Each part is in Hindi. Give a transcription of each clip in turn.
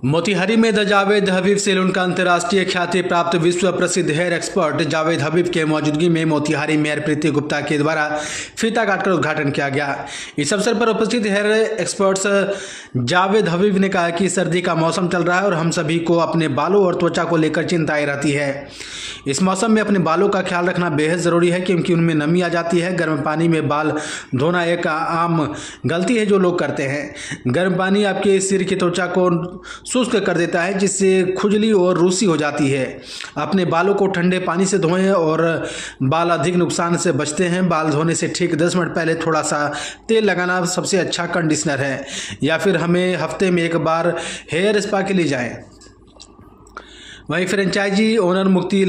मोतिहारी में द जावेद हबीब सैलून का अंतर्राष्ट्रीय ख्याति प्राप्त विश्व प्रसिद्ध हेयर एक्सपर्ट जावेद हबीब के मौजूदगी में मोतिहारी मेयर प्रीति गुप्ता के द्वारा फीता काटकर उद्घाटन किया गया। इस अवसर पर उपस्थित हेयर एक्सपर्ट्स जावेद हबीब ने कहा कि सर्दी का मौसम चल रहा है और हम सभी को अपने बालों और त्वचा को लेकर चिंताएं रहती है। इस मौसम में अपने बालों का ख्याल रखना बेहद ज़रूरी है क्योंकि उनमें नमी आ जाती है। गर्म पानी में बाल धोना एक आम गलती है जो लोग करते हैं। गर्म पानी आपके सिर की त्वचा को शुष्क कर देता है जिससे खुजली और रूसी हो जाती है। अपने बालों को ठंडे पानी से धोएं और बाल अधिक नुकसान से बचते हैं। बाल धोने से ठीक 10 मिनट पहले थोड़ा सा तेल लगाना सबसे अच्छा कंडीशनर है, या फिर हमें हफ्ते में एक बार हेयर स्पा के लिए जाएं। वहीं फ्रेंचाइजी ओनर मुक्ति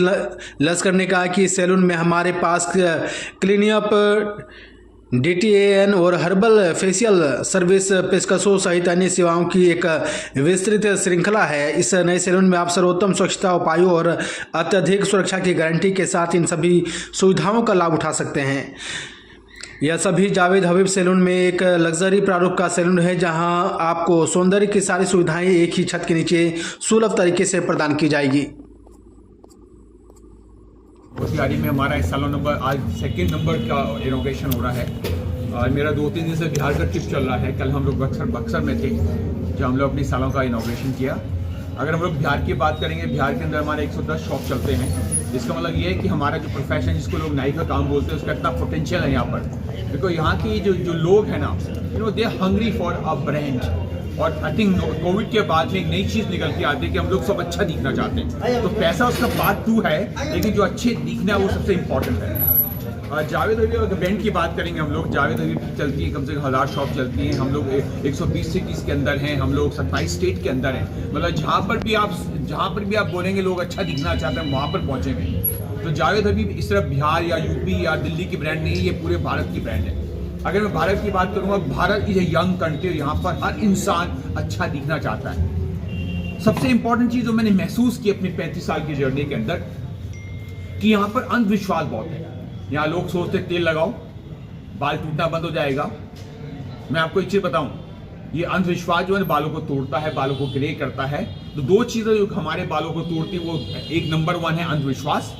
लश्कर ने कहा कि सैलून में हमारे पास क्लीनअप, DTAN और हर्बल फेशियल सर्विस पेशकशों सहित अन्य सेवाओं की एक विस्तृत श्रृंखला है। इस नए सैलून में आप सर्वोत्तम स्वच्छता उपायों और अत्यधिक सुरक्षा की गारंटी के साथ इन सभी सुविधाओं का लाभ उठा सकते हैं। यह सभी जावेद हबीब सैलून में एक लग्जरी प्रारूप का सैलून है जहां आपको सौंदर्य की सारी सुविधाएं एक ही छत के नीचे सुलभ तरीके से प्रदान की जाएगी। मोतिहारी में हमारा इस सालों नंबर आज सेकेंड नंबर का इनोग्रेशन हो रहा है। और मेरा 2-3 दिन से बिहार का ट्रिप चल रहा है। कल हम लोग बक्सर में थे जब हम लोग अपनी सालों का इनोग्रेशन किया। अगर हम लोग बिहार की बात करेंगे, बिहार के अंदर हमारे 110 शॉप चलते हैं। इसका मतलब ये है कि हमारा जो प्रोफेशन जिसको लोग नाई का काम बोलते हैं उसका इतना पोटेंशियल है यहाँ पर। बिकॉज यहाँ की जो लोग हैं ना, they are hungry for a brand. और आई थिंक कोविड के बाद में एक नई चीज़ निकल के आती है कि हम लोग सब अच्छा दिखना चाहते हैं। तो पैसा उसका पार्ट 2 है, लेकिन जो अच्छे दिखना है वो सबसे इम्पोर्टेंट है। जावेद हबीब ब्रांड की बात करेंगे हम लोग, जावेद हबीब की चलती है कम से कम 1000 शॉप चलती हैं। हम लोग 120 सिटीज़ के अंदर हैं, हम लोग 27 स्टेट के अंदर हैं। मतलब जहाँ पर भी आप बोलेंगे लोग अच्छा दिखना चाहते हैं वहाँ पर पहुँचेंगे। तो जावेद हबीब इस तरफ बिहार या यूपी या दिल्ली की ब्रांड नहीं है, ये पूरे भारत की ब्रांड है। अगर मैं भारत की बात करूँगा, Bharat is a young country, यहाँ पर हर इंसान अच्छा दिखना चाहता है। सबसे इंपॉर्टेंट चीज़ जो मैंने महसूस की अपनी 35 साल की जर्नी के अंदर कि यहाँ पर अंधविश्वास बहुत है। यहाँ लोग सोचते तेल लगाओ बाल टूटना बंद हो जाएगा। मैं आपको एक चीज़ बताऊं, ये अंधविश्वास जो है बालों को तोड़ता है, बालों को ग्रे करता है। तो 2 चीज़ें जो हमारे बालों को तोड़ती है, वो एक नंबर 1 है अंधविश्वास,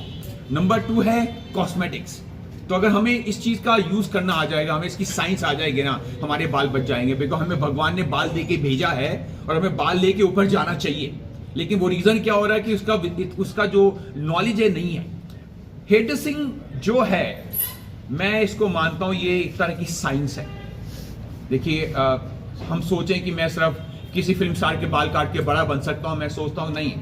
नंबर 2 है कॉस्मेटिक्स। तो अगर हमें इस चीज़ का यूज़ करना आ जाएगा, हमें इसकी साइंस आ जाएगी ना, हमारे बाल बच जाएंगे। बिकॉज हमें भगवान ने बाल दे के भेजा है और हमें बाल लेके ऊपर जाना चाहिए। लेकिन वो रीज़न क्या हो रहा है कि उसका जो नॉलेज है नहीं है। हेयर ड्रेसिंग जो है, मैं इसको मानता हूं ये एक तरह की साइंस है। देखिए, हम सोचें कि मैं सिर्फ किसी फिल्म स्टार के बाल काट के बड़ा बन सकता हूं, मैं सोचता हूं नहीं।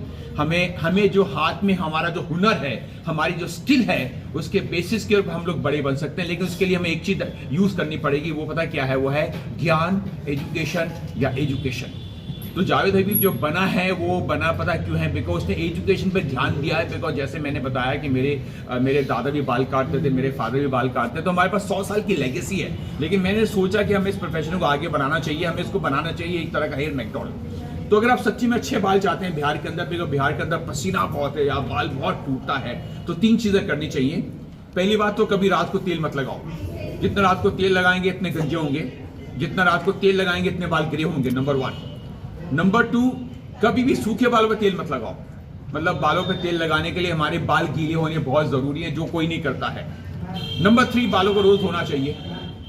हमें जो हाथ में हमारा जो हुनर है, हमारी जो स्किल है, उसके बेसिस के ऊपर हम लोग बड़े बन सकते हैं। लेकिन उसके लिए हमें एक चीज यूज करनी पड़ेगी, वो पता क्या है? वो है ज्ञान, एजुकेशन या एजुकेशन। तो जावेद हबीब जो बना है वो बना पता क्यों है? बिकॉज उसने एजुकेशन पे ध्यान दिया है। बिकॉज जैसे मैंने बताया कि मेरे दादा भी बाल काटते थे, मेरे फादर भी बाल काटते थे, तो हमारे पास 100 साल की लेगेसी है। लेकिन मैंने सोचा कि हमें इस प्रोफेशन को आगे बढ़ाना चाहिए, हमें इसको बनाना चाहिए एक तरह का हेयर मैकडॉनल्ड। तो अगर आप सच्ची में अच्छे बाल चाहते हैं बिहार के अंदर, बिकॉज बिहार के अंदर पसीना बहुत है या बाल बहुत टूटता है, तो 3 चीज़ें करनी चाहिए। पहली बात तो कभी रात को तेल मत लगाओ। जितना रात को तेल लगाएंगे इतने गंजे होंगे, जितना रात को तेल लगाएंगे इतने बाल ग्रे होंगे, नंबर 1। नंबर 2, कभी भी सूखे बालों पे तेल मत लगाओ। मतलब बालों पे तेल लगाने के लिए हमारे बाल गीले होने बहुत जरूरी है, जो कोई नहीं करता है। नंबर 3, बालों को रोज धोना चाहिए।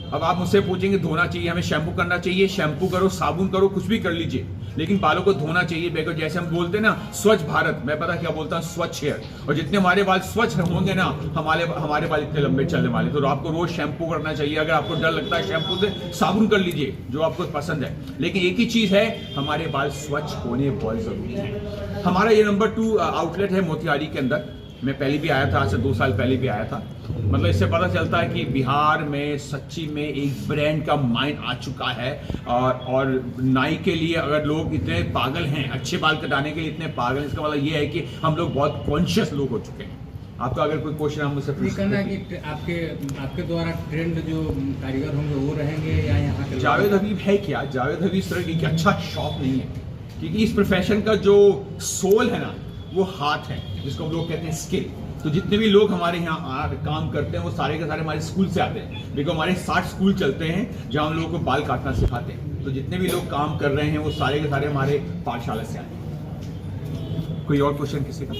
अब आप मुझसे पूछेंगे धोना चाहिए, हमें शैम्पू करना चाहिए। शैम्पू करो, साबुन करो, कुछ भी कर लीजिए, लेकिन बालों को धोना चाहिए। बिकॉज जैसे हम बोलते हैं ना स्वच्छ भारत, मैं पता क्या बोलता हूँ, स्वच्छ हेयर। और जितने हमारे बाल स्वच्छ होंगे ना, हमारे बाल इतने लंबे चलने वाले। तो आपको रोज शैम्पू करना चाहिए। अगर आपको डर लगता है शैम्पू से, साबुन कर लीजिए, जो आपको पसंद है। लेकिन एक ही चीज है, हमारे बाल स्वच्छ होने बहुत जरूरी है। हमारा ये नंबर 2 आउटलेट है मोतिहारी के अंदर। मैं पहले भी आया था, आज से 2 साल पहले भी आया था। मतलब इससे पता चलता है कि बिहार में सच्ची में एक ब्रांड का माइंड आ चुका है। और नाई के लिए अगर लोग इतने पागल हैं, अच्छे बाल कटाने के लिए इतने पागल, इसका मतलब ये है कि हम लोग बहुत कॉन्शियस लोग हो चुके हैं। आपका अगर कोई क्वेश्चन आप मुझसे पूछ करना है कि आपके द्वारा ट्रेंड जो कारीगर होंगे वो रहेंगे या यहाँ के? जावेद हबीब है क्या? जावेद हबीब सिर्फ एक अच्छा शौक नहीं है, क्योंकि इस प्रोफेशन का जो सोल है ना, वो हाथ है, जिसको हम लोग कहते हैं स्किल। तो जितने भी लोग हमारे यहाँ काम करते हैं वो सारे के सारे हमारे स्कूल से आते हैं, बिकॉज हमारे 60 स्कूल चलते हैं जहाँ हम लोगों को बाल काटना सिखाते हैं। तो जितने भी लोग काम कर रहे हैं वो सारे के सारे हमारे पाठशाला से आए हैं। कोई और क्वेश्चन किसी का?